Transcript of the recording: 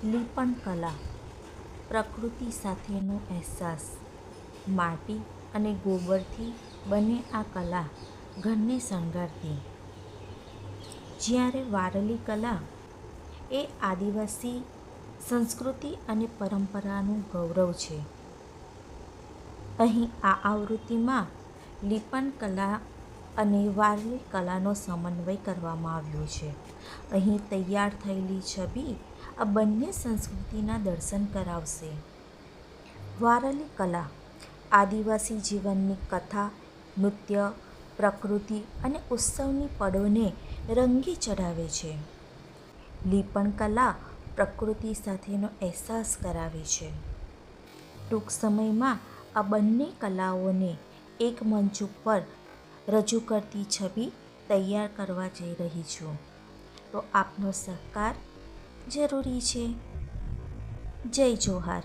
લીપણ કલા, પ્રકૃતિ સાથેનો અહેસાસ. માટી અને ગોબરથી બને આ કલા ઘરને શણગારતી. જ્યારે વારલી કલા એ આદિવાસી સંસ્કૃતિ અને પરંપરાનું ગૌરવ છે. અહીં આ આવૃત્તિમાં લીપણ કલા અને વારલી કલાનો સમન્વય કરવામાં આવ્યો છે. અહીં તૈયાર થયેલી છબી આ બંને સંસ્કૃતિના દર્શન કરાવશે. વારલી કલા આદિવાસી જીવનની કથા, નૃત્ય, પ્રકૃતિ અને ઉત્સવની પળોને રંગી ચઢાવે છે. લીપણ કલા પ્રકૃતિ સાથેનો અહેસાસ કરાવે છે. ટૂંક સમયમાં આ બંને કલાઓને એક મંચ ઉપર રજૂ કરતી છબી તૈયાર કરવા જઈ રહી છું. તો આપનો સહકાર જરૂરી છે. જય જોહાર.